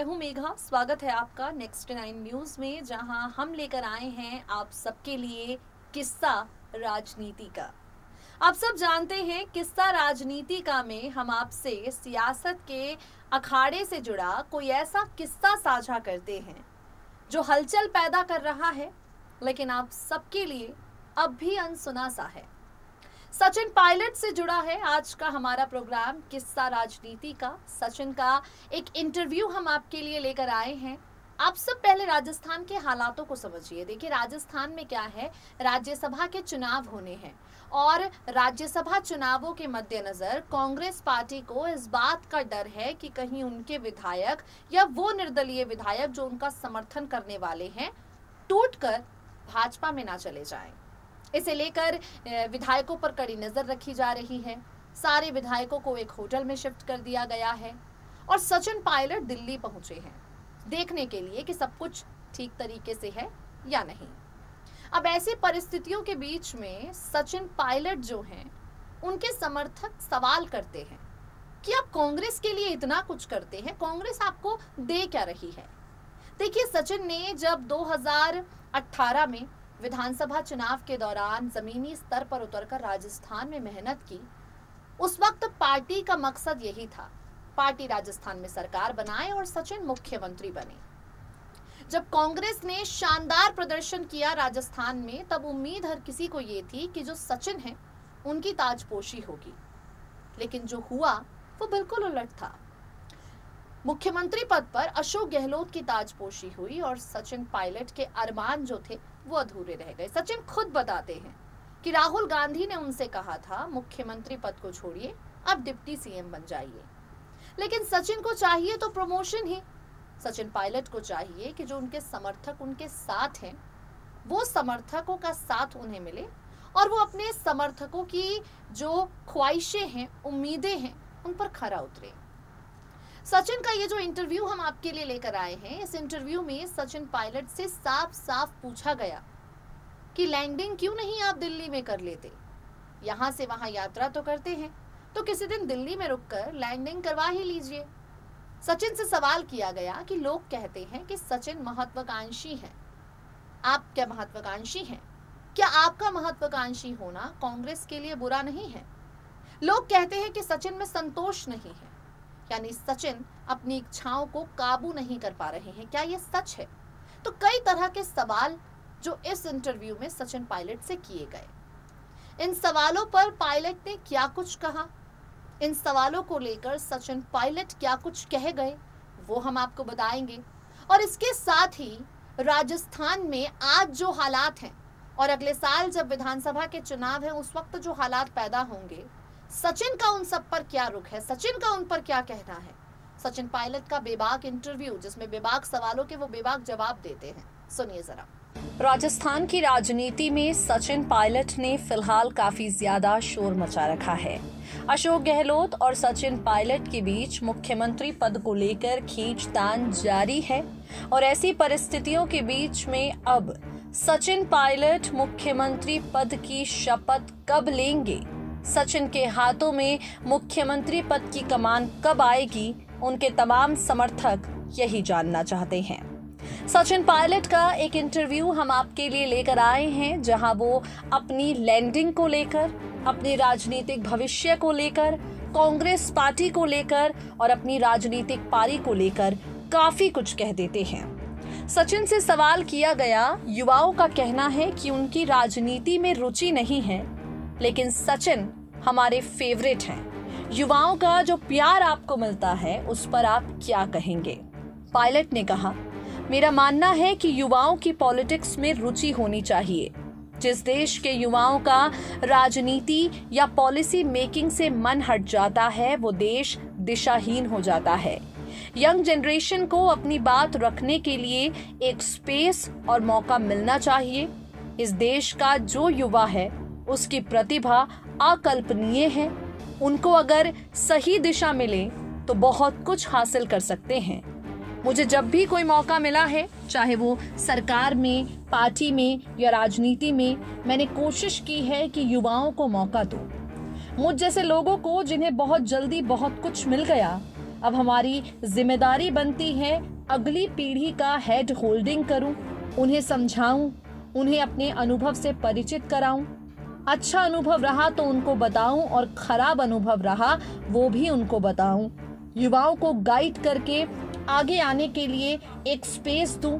मैं हूं मेघा। स्वागत है आपका नेक्स्ट 9 न्यूज में, जहां हम लेकर आए हैं आप सबके लिए किस्सा राजनीति का। आप सब जानते हैं किस्सा राजनीति का में हम आपसे सियासत के अखाड़े से जुड़ा कोई ऐसा किस्सा साझा करते हैं जो हलचल पैदा कर रहा है, लेकिन आप सबके लिए अब भी अनसुना सा है। सचिन पायलट से जुड़ा है आज का हमारा प्रोग्राम किस्सा राजनीति का। सचिन का एक इंटरव्यू हम आपके लिए लेकर आए हैं। आप सब पहले राजस्थान के हालातों को समझिए। देखिए राजस्थान में क्या है, राज्यसभा के चुनाव होने हैं और राज्यसभा चुनावों के मद्देनजर कांग्रेस पार्टी को इस बात का डर है कि कहीं उनके विधायक या वो निर्दलीय विधायक जो उनका समर्थन करने वाले हैं टूटकर भाजपा में ना चले जाएं। इसे लेकर विधायकों पर कड़ी नजर रखी जा रही है। सारे विधायकों को एक होटल में शिफ्ट कर दिया गया है और सचिन पायलट दिल्ली पहुंचे हैं देखने के लिए कि सब कुछ ठीक तरीके से है या नहीं। अब ऐसी परिस्थितियों के बीच में सचिन पायलट जो हैं, उनके समर्थक सवाल करते हैं कि आप कांग्रेस के लिए इतना कुछ करते हैं, कांग्रेस आपको दे क्या रही है। देखिए सचिन ने जब 2018 में विधानसभा चुनाव के दौरान जमीनी स्तर पर उतरकर राजस्थान में मेहनत की, उस वक्त पार्टी का मकसद यही था, पार्टी राजस्थान में सरकार बनाए और सचिन मुख्यमंत्री बने। जब कांग्रेस ने शानदार प्रदर्शन किया राजस्थान में, तब उम्मीद हर किसी को ये थी कि जो सचिन है उनकी ताजपोशी होगी, लेकिन जो हुआ वो बिल्कुल उलट था। मुख्यमंत्री पद पर अशोक गहलोत की ताजपोशी हुई और सचिन पायलट के अरमान जो थे वो अधूरे रह गए। सचिन खुद बताते हैं कि राहुल गांधी ने उनसे कहा था मुख्यमंत्री पद को छोड़िए, अब डिप्टी सीएम बन जाइए, लेकिन सचिन को चाहिए तो प्रमोशन ही। सचिन पायलट को चाहिए कि जो उनके समर्थक उनके साथ हैं, वो समर्थकों का साथ उन्हें मिले और वो अपने समर्थकों की जो ख्वाहिशें हैं, उम्मीदें हैं, उन पर खरा उतरे। सचिन का ये जो इंटरव्यू हम आपके लिए लेकर आए हैं, इस इंटरव्यू में सचिन पायलट से साफ साफ पूछा गया कि लैंडिंग क्यों नहीं आप दिल्ली में कर लेते, यहां से वहां यात्रा तो करते हैं, तो किसी दिन दिल्ली में रुककर लैंडिंग करवा ही लीजिए। सचिन से सवाल किया गया कि लोग कहते हैं कि सचिन महत्वाकांक्षी हैं, आप क्या महत्वाकांक्षी हैं? क्या आपका महत्वाकांक्षी होना कांग्रेस के लिए बुरा नहीं है? लोग कहते हैं कि सचिन में संतोष नहीं है, यानी सचिन अपनी इच्छाओं को काबू नहीं कर पा रहे हैं, क्या ये सच है? तो कई तरह के सवाल जो इस इंटरव्यू में सचिन पायलट से किए गए। इन सवालों पर पायलट ने क्या कुछ कहा, इन सवालों को लेकर सचिन पायलट क्या कुछ कह गए, वो हम आपको बताएंगे। और इसके साथ ही राजस्थान में आज जो हालात हैं और अगले साल जब विधानसभा के चुनाव हैं उस वक्त जो हालात पैदा होंगे, सचिन का उन सब पर क्या रुख है, सचिन का उन पर क्या कहना है। सचिन पायलट का बेबाक इंटरव्यू, जिसमें बेबाक सवालों के वो बेबाक जवाब देते हैं, सुनिए जरा। राजस्थान की राजनीति में सचिन पायलट ने फिलहाल काफी ज्यादा शोर मचा रखा है। अशोक गहलोत और सचिन पायलट के बीच मुख्यमंत्री पद को लेकर खींचतान जारी है और ऐसी परिस्थितियों के बीच में अब सचिन पायलट मुख्यमंत्री पद की शपथ कब लेंगे, सचिन के हाथों में मुख्यमंत्री पद की कमान कब आएगी, उनके तमाम समर्थक यही जानना चाहते हैं। सचिन पायलट का एक इंटरव्यू हम आपके लिए लेकर आए हैं, जहां वो अपनी लैंडिंग को लेकर, अपने राजनीतिक भविष्य को लेकर, कांग्रेस पार्टी को लेकर और अपनी राजनीतिक पारी को लेकर काफी कुछ कह देते हैं। सचिन से सवाल किया गया, युवाओं का कहना है कि उनकी राजनीति में रुचि नहीं है, लेकिन सचिन हमारे फेवरेट हैं। युवाओं का जो प्यार आपको मिलता है उस पर आप क्या कहेंगे? पायलट ने कहा, मेरा मानना है कि युवाओं की पॉलिटिक्स में रुचि होनी चाहिए। जिस देश के युवाओं का राजनीति या पॉलिसी मेकिंग से मन हट जाता है, वो देश दिशाहीन हो जाता है। यंग जनरेशन को अपनी बात रखने के लिए एक स्पेस और मौका मिलना चाहिए। इस देश का जो युवा है उसकी प्रतिभा अकल्पनीय है, उनको अगर सही दिशा मिले तो बहुत कुछ हासिल कर सकते हैं। मुझे जब भी कोई मौका मिला है, चाहे वो सरकार में, पार्टी में या राजनीति में, मैंने कोशिश की है कि युवाओं को मौका दूं। मुझ जैसे लोगों को जिन्हें बहुत जल्दी बहुत कुछ मिल गया, अब हमारी जिम्मेदारी बनती है अगली पीढ़ी का हेड होल्डिंग करूं, उन्हें समझाऊं, उन्हें अपने अनुभव से परिचित कराऊं। अच्छा अनुभव रहा तो उनको बताऊं और खराब अनुभव रहा वो भी उनको बताऊं। युवाओं को गाइड करके आगे आने के लिए एक स्पेस दूं।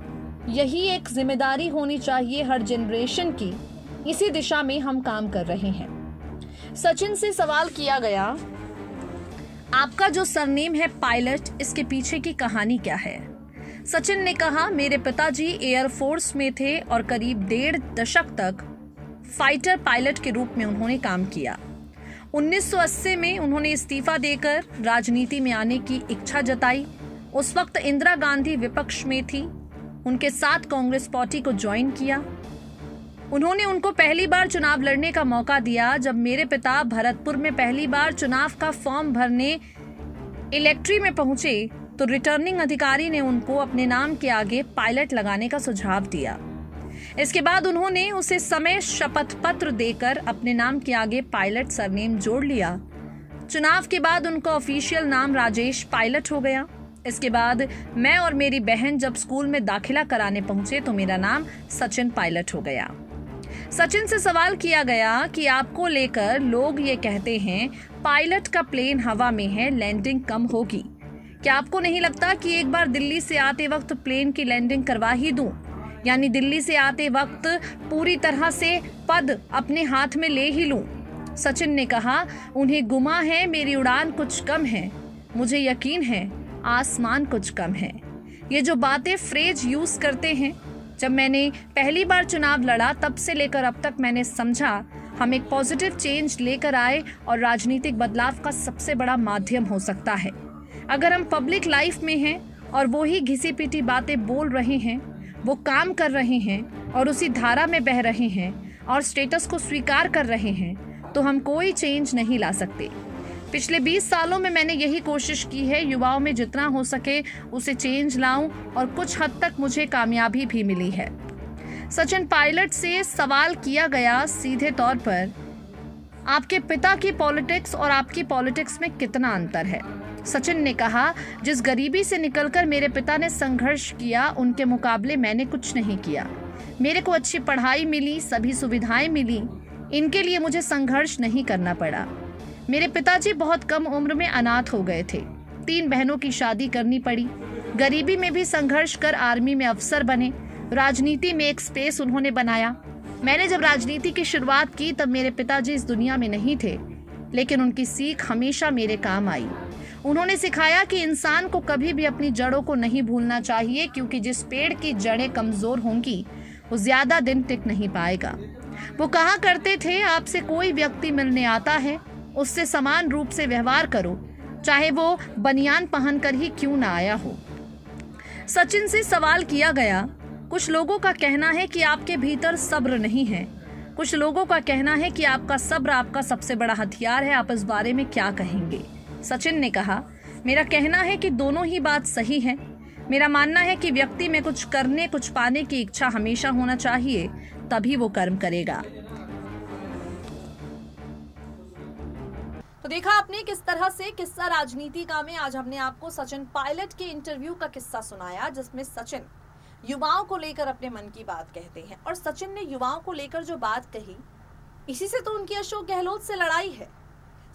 यही एक जिम्मेदारी होनी चाहिए हर जनरेशन की। इसी दिशा में हम काम कर रहे हैं। सचिन से सवाल किया गया, आपका जो सरनेम है पायलट, इसके पीछे की कहानी क्या है? सचिन ने कहा, मेरे पिताजी एयरफोर्स में थे और करीब 1.5 दशक तक फाइटर पायलट के रूप में उन्होंने काम किया। 1980 में उन्होंने इस्तीफा देकर राजनीति में आने की इच्छा जताई। उस वक्त इंदिरा गांधी विपक्ष में थी। उनके साथ कांग्रेस पार्टी को ज्वाइन किया। उन्होंने उनको पहली बार चुनाव लड़ने का मौका दिया। जब मेरे पिता भरतपुर में पहली बार चुनाव का फॉर्म भरने इलेक्ट्री में पहुंचे तो रिटर्निंग अधिकारी ने उनको अपने नाम के आगे पायलट लगाने का सुझाव दिया। इसके बाद उन्होंने उसे समय शपथ पत्र देकर अपने नाम के आगे पायलट सरनेम जोड़ लिया। चुनाव के बाद उनका ऑफिशियल नाम राजेश पायलट हो गया। इसके बाद मैं और मेरी बहन जब स्कूल में दाखिला कराने पहुंचे तो मेरा नाम सचिन पायलट हो गया। सचिन से सवाल किया गया कि आपको लेकर लोग ये कहते हैं पायलट का प्लेन हवा में है, लैंडिंग कम होगी। क्या आपको नहीं लगता कि एक बार दिल्ली से आते वक्त प्लेन की लैंडिंग करवा ही दूं? यानी दिल्ली से आते वक्त पूरी तरह से पद अपने हाथ में ले ही लूं? सचिन ने कहा, उन्हें गुमा है मेरी उड़ान कुछ कम है, मुझे यकीन है आसमान कुछ कम है। ये जो बातें फ्रेज यूज करते हैं, जब मैंने पहली बार चुनाव लड़ा तब से लेकर अब तक मैंने समझा हम एक पॉजिटिव चेंज लेकर आए और राजनीतिक बदलाव का सबसे बड़ा माध्यम हो सकता है। अगर हम पब्लिक लाइफ में हैं और वो ही घिसी पिटी बातें बोल रहे हैं, वो काम कर रहे हैं और उसी धारा में बह रहे हैं और स्टेटस को स्वीकार कर रहे हैं, तो हम कोई चेंज नहीं ला सकते। पिछले 20 सालों में मैंने यही कोशिश की है, युवाओं में जितना हो सके उसे चेंज लाऊं और कुछ हद तक मुझे कामयाबी भी मिली है। सचिन पायलट से सवाल किया गया सीधे तौर पर, आपके पिता की पॉलिटिक्स और आपकी पॉलिटिक्स में कितना अंतर है? सचिन ने कहा, जिस गरीबी से निकलकर मेरे पिता ने संघर्ष किया उनके मुकाबले मैंने कुछ नहीं किया। मेरे को अच्छी पढ़ाई मिली, सभी सुविधाएं मिली, इनके लिए मुझे संघर्ष नहीं करना पड़ा। मेरे पिताजी बहुत कम उम्र में अनाथ हो गए थे। 3 बहनों की शादी करनी पड़ी। गरीबी में भी संघर्ष कर आर्मी में अफसर बने। राजनीति में एक स्पेस उन्होंने बनाया। मैंने जब राजनीति की शुरुआत की तब मेरे पिताजी इस दुनिया में नहीं थे, लेकिन उनकी सीख हमेशा मेरे काम आई। उन्होंने सिखाया कि इंसान को कभी भी अपनी जड़ों को नहीं भूलना चाहिए, क्योंकि जिस पेड़ की जड़ें कमजोर होंगी वो ज्यादा दिन टिक नहीं पाएगा। वो कहा करते थे, आपसे कोई व्यक्ति मिलने आता है, उससे समान रूप से व्यवहार करो, चाहे वो बनियान पहनकर ही क्यों ना आया हो। सचिन से सवाल किया गया, कुछ लोगों का कहना है कि आपके भीतर सब्र नहीं है, कुछ लोगों का कहना है कि आपका सब्र आपका सबसे बड़ा हथियार है, आप इस बारे में क्या कहेंगे? सचिन ने कहा, मेरा कहना है कि दोनों ही बात सही है। मेरा मानना है कि व्यक्ति में कुछ करने, कुछ पाने की इच्छा हमेशा होना चाहिए, तभी वो कर्म करेगा। तो देखा आपने किस तरह से किस्सा राजनीति का में आज हमने आपको सचिन पायलट के इंटरव्यू का किस्सा सुनाया, जिसमें सचिन युवाओं को लेकर अपने मन की बात कहते हैं। और सचिन ने युवाओं को लेकर जो बात कही, इसी से तो उनकी अशोक गहलोत से लड़ाई है।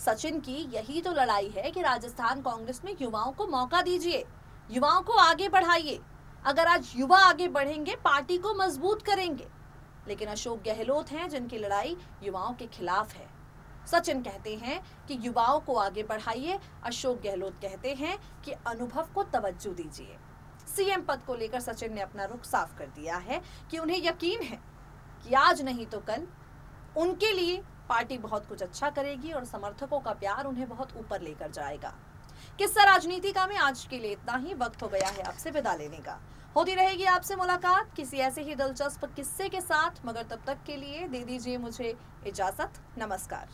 सचिन की यही तो लड़ाई है कि राजस्थान कांग्रेस में युवाओं को मौका दीजिए, युवाओं को आगे बढ़ाइए। अगर आज युवा आगे बढ़ेंगे, पार्टी को मजबूत करेंगे। लेकिन अशोक गहलोत हैं जिनकी लड़ाई युवाओं के खिलाफ है। सचिन कहते हैं कि युवाओं को आगे बढ़ाइए, अशोक गहलोत कहते हैं कि अनुभव को तवज्जो दीजिए। सीएम पद को लेकर सचिन ने अपना रुख साफ कर दिया है कि उन्हें यकीन है कि आज नहीं तो कल उनके लिए पार्टी बहुत कुछ अच्छा करेगी और समर्थकों का प्यार उन्हें बहुत ऊपर लेकर जाएगा। किस्सा राजनीति का में आज के लिए इतना ही। वक्त हो गया है आपसे विदा लेने का। होती रहेगी आपसे मुलाकात किसी ऐसे ही दिलचस्प किस्से के साथ, मगर तब तक के लिए दे दीजिए मुझे इजाजत। नमस्कार।